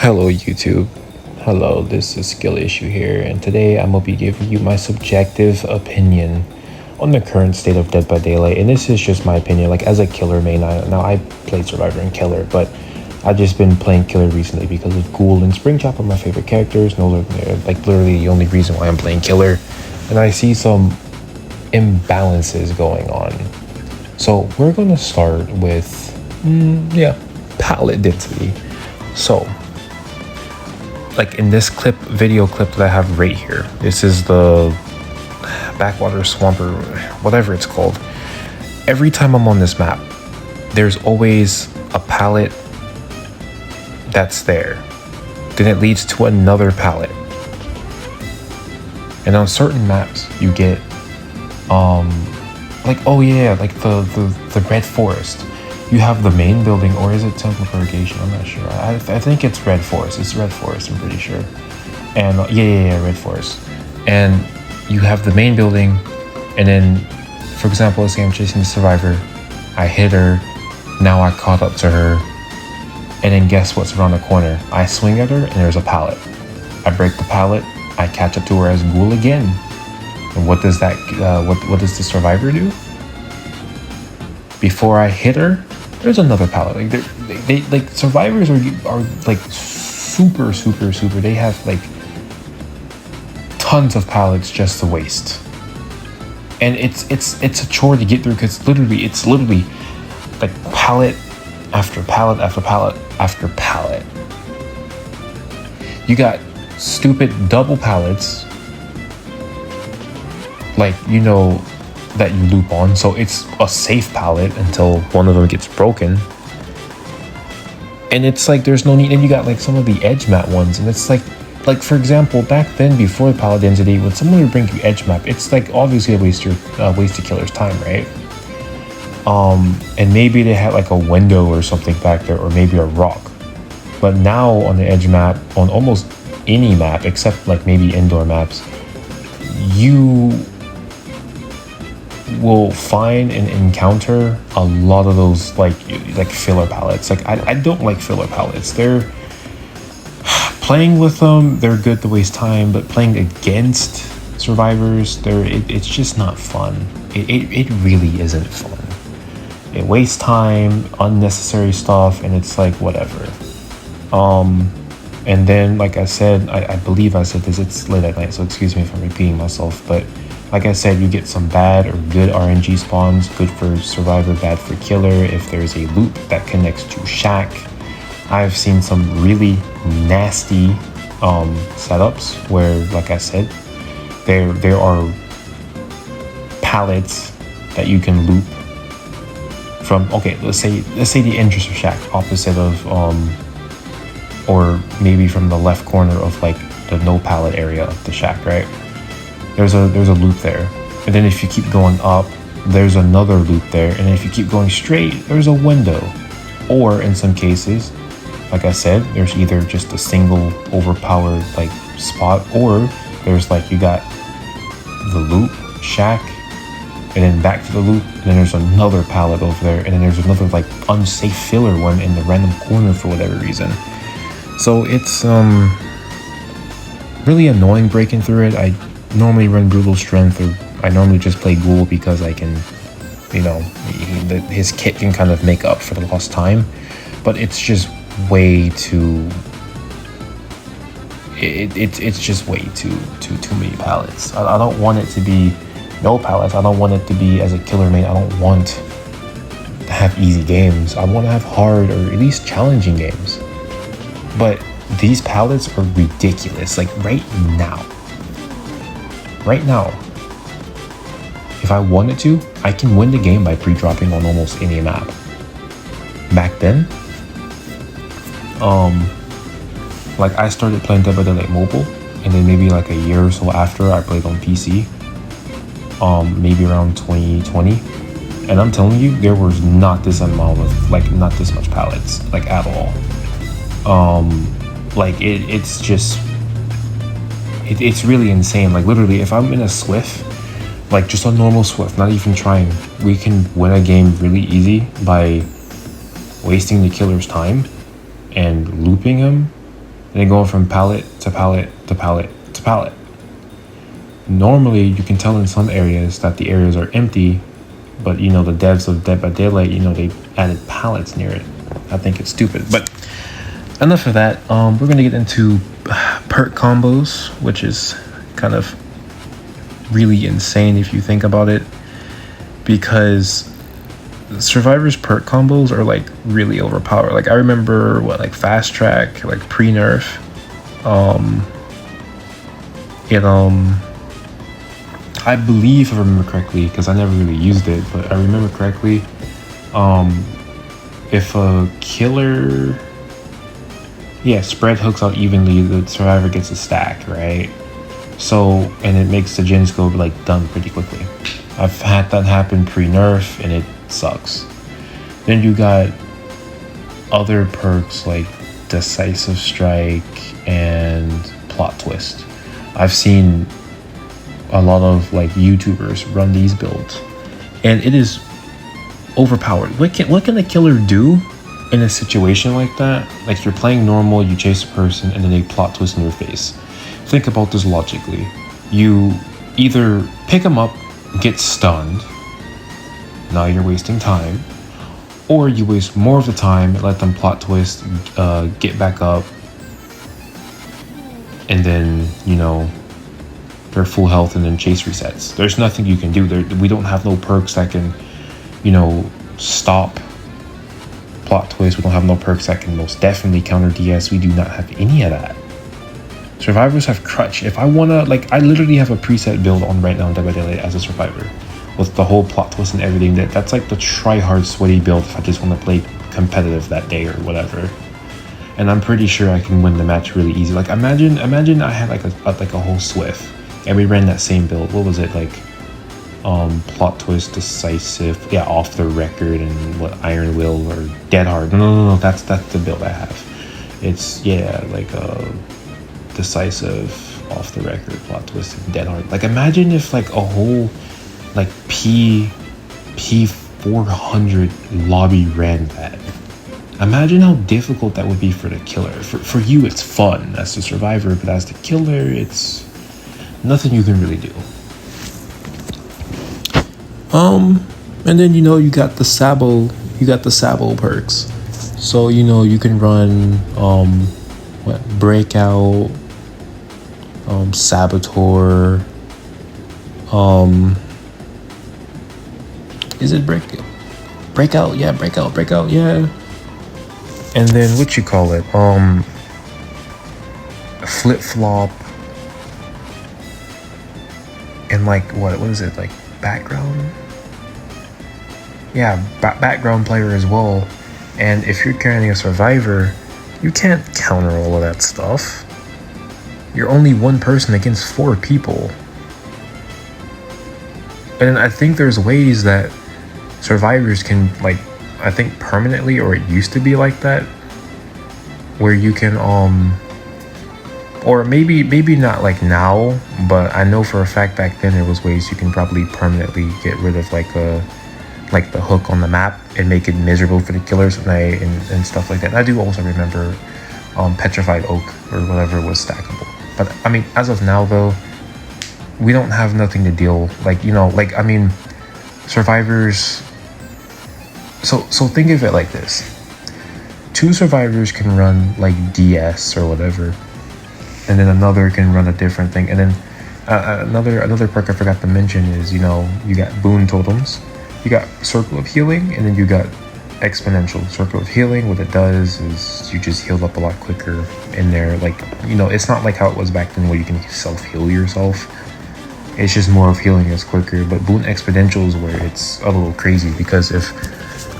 Hello YouTube. Hello, this is Skill Issue here, and today I'm gonna be giving you my subjective opinion on the current state of Dead by Daylight. And this is just my opinion, like as a killer main. I played Survivor and Killer, but I've just been playing Killer recently because of Ghoul and Springtrap are my favorite characters. No, like literally the only reason why I'm playing Killer, and I see some imbalances going on. So we're gonna start with pallet density. So like in this video clip that I have right here, this is the backwater swamp or whatever it's called. Every time I'm on this map, there's always a pallet that's there. Then it leads to another pallet. And on certain maps, you get like the red forest. You have the main building, or is it Temple Purgation? I'm not sure. I think it's Red Forest. It's Red Forest, I'm pretty sure. And Red Forest. And you have the main building, and then, for example, let's say I'm chasing the survivor. I hit her. Now I caught up to her. And then guess what's around the corner? I swing at her, and there's a pallet. I break the pallet. I catch up to her as Ghoul again. And what does that? What does the survivor do? Before I hit her, there's another pallet. Like they like survivors are like super. They have like tons of pallets just to waste, and it's a chore to get through because it's literally like pallet after pallet after pallet after pallet. You got stupid double pallets, like that you loop on, so it's a safe pallet until one of them gets broken. And it's like there's no need. And you got like some of the edge map ones, and it's like for example, back then before the pallet density, when someone would bring you edge map, it's like obviously a waste the killer's time, right? And maybe they had like a window or something back there, or maybe a rock. But now on the edge map, on almost any map except like maybe indoor maps, you will find and encounter a lot of those like filler pallets. Like I don't like filler pallets. They're playing with them, they're good to waste time, but playing against survivors, it's just not fun. It really isn't fun. It wastes time, unnecessary stuff, and it's like whatever. And then like I said, I believe I said this, it's late at night, so excuse me if I'm repeating myself, but like I said, you get some bad or good RNG spawns, good for survivor, bad for killer. If there's a loop that connects to shack, I've seen some really nasty setups where, like I said, there are pallets that you can loop from. Okay, let's say the entrance of shack, opposite of or maybe from the left corner of like the no pallet area of the shack, right? There's a loop there, and then if you keep going up, there's another loop there, and if you keep going straight, there's a window. Or in some cases, like I said, there's either just a single overpowered like spot, or there's like you got the loop, shack, and then back to the loop, and then there's another pallet over there, and then there's another like unsafe filler one in the random corner for whatever reason. So it's really annoying breaking through it. I normally run brutal strength, or I normally just play Ghoul because I can, his kit can kind of make up for the lost time, but it's just way too. It's just way too many pallets. I don't want it to be no pallets. I don't want it to be as a killer main. I don't want to have easy games. I want to have hard or at least challenging games. But these pallets are ridiculous. Like right now, if I wanted to, I can win the game by pre-dropping on almost any map. Back then, like I started playing Dead by Daylight mobile, and then maybe like a year or so after, I played on PC. Maybe around 2020, and I'm telling you, there was not this amount of not this much pallets at all. It's just it's really insane. Like literally, if I'm in a Swift, like just a normal Swift, not even trying, we can win a game really easy by wasting the killer's time and looping him and then going from pallet to pallet to pallet to pallet. Normally, you can tell in some areas that the areas are empty, but the devs of Dead by Daylight, they added pallets near it. I think it's stupid, but enough of that. We're gonna get into perk combos, which is kind of really insane if you think about it, because Survivor's perk combos are like really overpowered. Like I remember fast track, like pre-nerf, I believe, if I remember correctly, because I never really used it, but I remember correctly, if a killer spread hooks out evenly, the survivor gets a stack, right? So, and it makes the gen scope done pretty quickly. I've had that happen pre-nerf, and it sucks. Then you got other perks like Decisive Strike and Plot Twist. I've seen a lot of YouTubers run these builds, and it is overpowered. What can a killer do in a situation like that? Like, you're playing normal, you chase a person, and then they plot twist in your face. Think about this logically. You either pick them up, get stunned, now you're wasting time, or you waste more of the time, let them plot twist, get back up, and then they're full health, and then chase resets. There's nothing you can do. We don't have no perks that can stop plot twist. We don't have no perks that can most definitely counter DS. We do not have any of that. Survivors have crutch. If I wanna, I literally have a preset build on right now in Dead by Daylight as a survivor, with the whole plot twist and everything. That's like the try hard sweaty build if I just want to play competitive that day or whatever. And I'm pretty sure I can win the match really easy. Imagine I had a whole Swift, and we ran that same build. What was it plot twist, decisive, off the record, and Iron Will or Dead Hard. No, that's the build I have. It's decisive, off the record, plot twist, and Dead Hard. Imagine if a whole P400 lobby ran that. Imagine how difficult that would be for the killer. For you, it's fun as the survivor, but as the killer, it's nothing you can really do. And then you got the Sabo perks. So you can run Breakout, Saboteur, is it Breakout? Yeah, Breakout, yeah. And then what you call it? Flip Flop, and what is it, background? Yeah, background player as well. And if you're carrying a survivor, you can't counter all of that stuff. You're only one person against 4 people. And I think there's ways that survivors can, I think permanently, or it used to be like that, where you can, or maybe not now, but I know for a fact back then there was ways you can probably permanently get rid of the hook on the map and make it miserable for the killers and stuff like that. And I do also remember Petrified Oak or whatever was stackable. But I mean, as of now though, we don't have nothing to deal, survivors. So think of it like this: 2 survivors can run DS or whatever, and then another can run a different thing. And then another perk I forgot to mention is you got boon totems, you got Circle of Healing, and then you got Exponential. Circle of Healing, what it does is you just heal up a lot quicker in there. It's not like how it was back then where you can self-heal yourself. It's just more of healing is quicker. But boon Exponential is where it's a little crazy, because if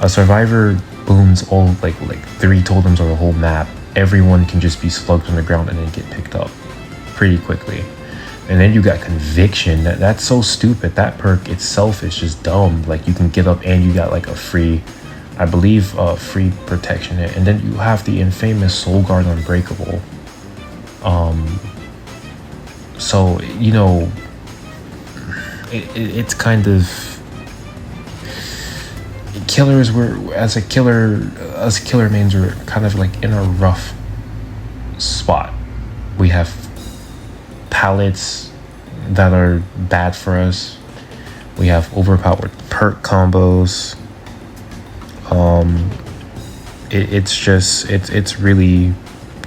a survivor booms all 3 totems or the whole map, everyone can just be slugged on the ground and then get picked up pretty quickly. And then you got Conviction. That's so stupid. That perk itself is just dumb. You can get up and you got a free, I believe, free protection. And then you have the infamous Soul Guard Unbreakable. So it's kind of, killers were, as killer mains, were kind of in a rough spot. We have pallets that are bad for us. We have overpowered perk combos. It's really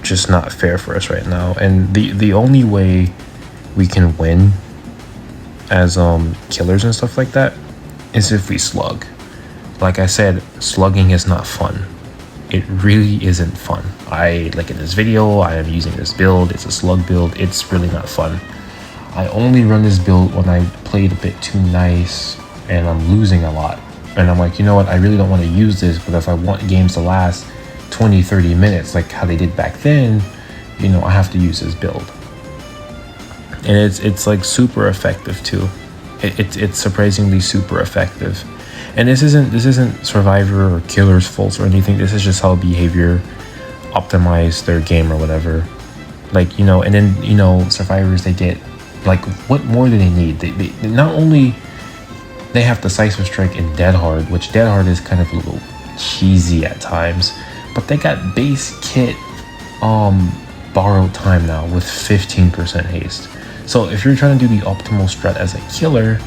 just not fair for us right now. And the only way we can win as killers and stuff like that is if we slug. Like I said, slugging is not fun. It really isn't fun. Like in this video, I am using this build. It's a slug build. It's really not fun. I only run this build when I played a bit too nice and I'm losing a lot. And I'm like, you know what? I really don't want to use this, but if I want games to last 20, 30 minutes, like how they did back then, you know, I have to use this build. And it's like super effective too. It's surprisingly super effective. And this isn't Survivor or Killer's fault or anything. This is just how behavior optimize their game or whatever. Like, you know, and then, you know, Survivors, they get, like, what more do they need? They not only they have Decisive Strike and Dead Hard, which Dead Hard is kind of a little cheesy at times, but they got base kit borrowed time now with 15% haste. So if you're trying to do the optimal strat as a killer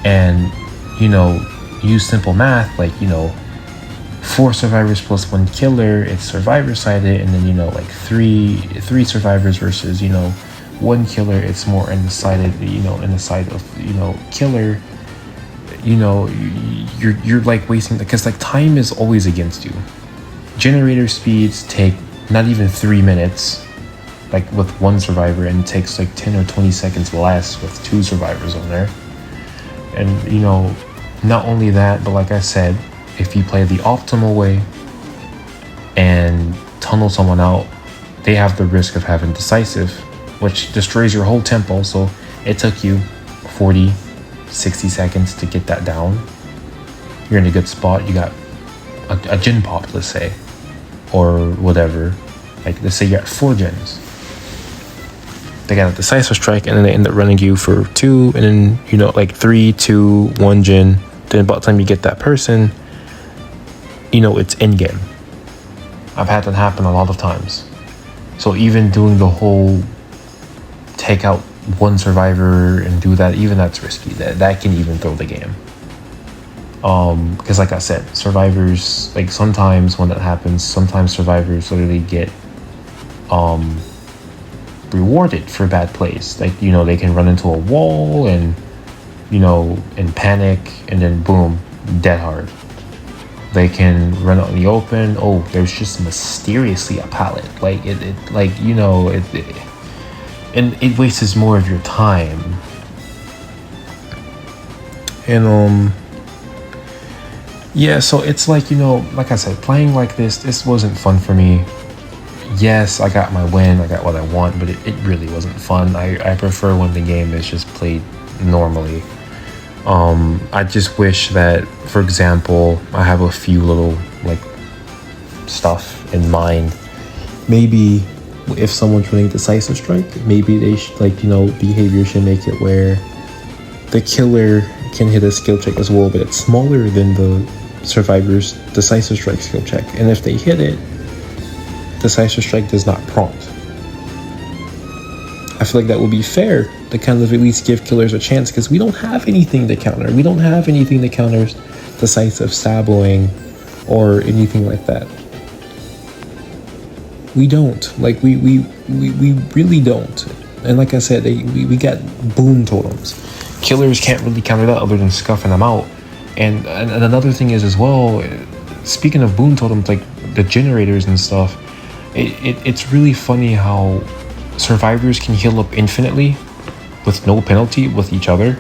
and, you know, use simple math, like, you know, 4 survivors plus 1 killer, it's survivor sided, and then, you know, like three survivors versus, you know, 1 killer, it's more in the sided, you know, in the side of, you know, killer. You know, you're like wasting, because like time is always against you. Generator speeds take not even 3 minutes, like with 1 survivor, and it takes like 10 or 20 seconds less with 2 survivors on there. And, you know, not only that, but like I said, if you play the optimal way and tunnel someone out, they have the risk of having decisive, which destroys your whole tempo. So it took you 40, 60 seconds to get that down. You're in a good spot. You got a gen pop, let's say, or whatever. Like, let's say you're at 4 gens. They got a Decisive Strike, and then they end up running you for 2, and then, you know, like 3, 2, 1 gen. Then by the time you get that person, you know, it's in game. I've had that happen a lot of times. So even doing the whole take out 1 survivor and do that, even that's risky. That can even throw the game. Because like I said, survivors, like sometimes when that happens, sometimes survivors literally get rewarded for bad plays. Like, you know, they can run into a wall and, you know, and panic, and then boom, dead hard. They can run out in the open. Oh, there's just mysteriously a pallet. Like it like, you know, and it wastes more of your time. And yeah, so it's like, you know, like I said, playing like this wasn't fun for me. Yes, I got my win, I got what I want, but it really wasn't fun. I prefer when the game is just played normally. I just wish that, for example, I have a few little like stuff in mind. Maybe if someone's running Decisive Strike, maybe they should, like, you know, behavior should make it where the killer can hit a skill check as well, but it's smaller than the survivor's Decisive Strike skill check. And if they hit it, Decisive Strike does not prompt. I feel like that would be fair to kind of at least give killers a chance, because we don't have anything to counter. We don't have anything that counters Decisive Saboing or anything like that. We don't. Like, we really don't. And like I said, we got boom totems. Killers can't really counter that other than scuffing them out. And another thing is as well, speaking of boom totems, like the generators and stuff, it's really funny how survivors can heal up infinitely with no penalty with each other,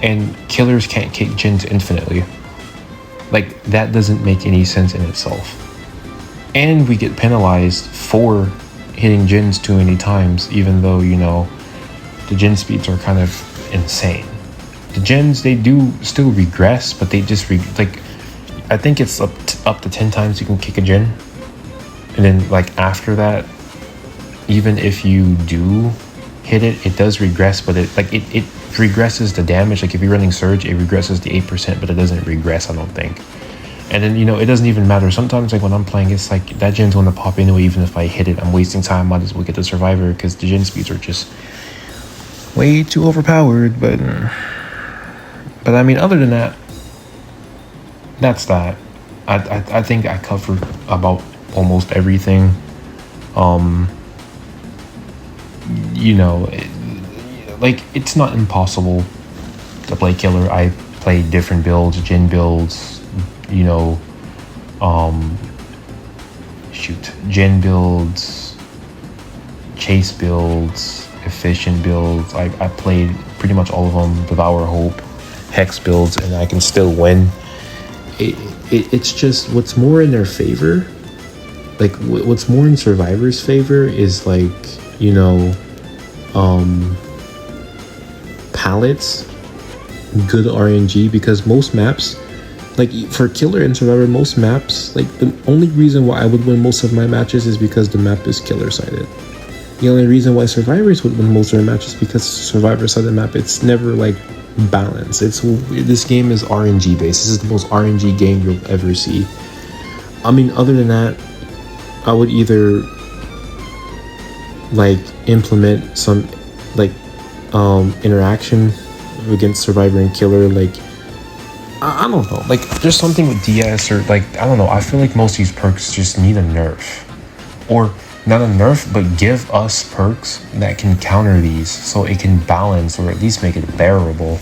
and killers can't kick gens infinitely. Like, that doesn't make any sense in itself. And we get penalized for hitting gens too many times, even though, you know, the gen speeds are kind of insane. The gens, they do still regress, but they just like, I think it's up to 10 times you can kick a gen. And then, like, after that, even if you do hit it, it does regress, but it regresses the damage. Like, if you're running Surge, it regresses the 8%, but it doesn't regress, I don't think. And then, it doesn't even matter. Sometimes, like, when I'm playing, it's like that gen's going to pop anyway. Even if I hit it, I'm wasting time. Might as well get the survivor because the gen speeds are just way too overpowered. But I mean, other than that, that's that. I think I covered about almost everything. Like, it's not impossible to play killer. I play different builds, gen builds, gen builds, chase builds, efficient builds. I played pretty much all of them, Devour Hope, Hex builds, and I can still win. It's just what's more in their favor, like what's more in Survivor's favor is like, pallets, good RNG, because most maps, like for killer and survivor, most maps, like the only reason why I would win most of my matches is because the map is killer sided. The only reason why survivors would win most of their matches is because survivor sided map, it's never like balanced. This game is RNG based. This is the most RNG game you'll ever see. I mean, other than that, I would either like implement some like interaction against survivor and killer. Like I don't know, like there's something with DS, or like I don't know, I feel like most of these perks just need a nerf, or not a nerf, but give us perks that can counter these so it can balance, or at least make it bearable.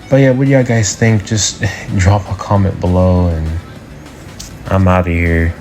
But yeah, what do y'all guys think? Just drop a comment below, and I'm out of here.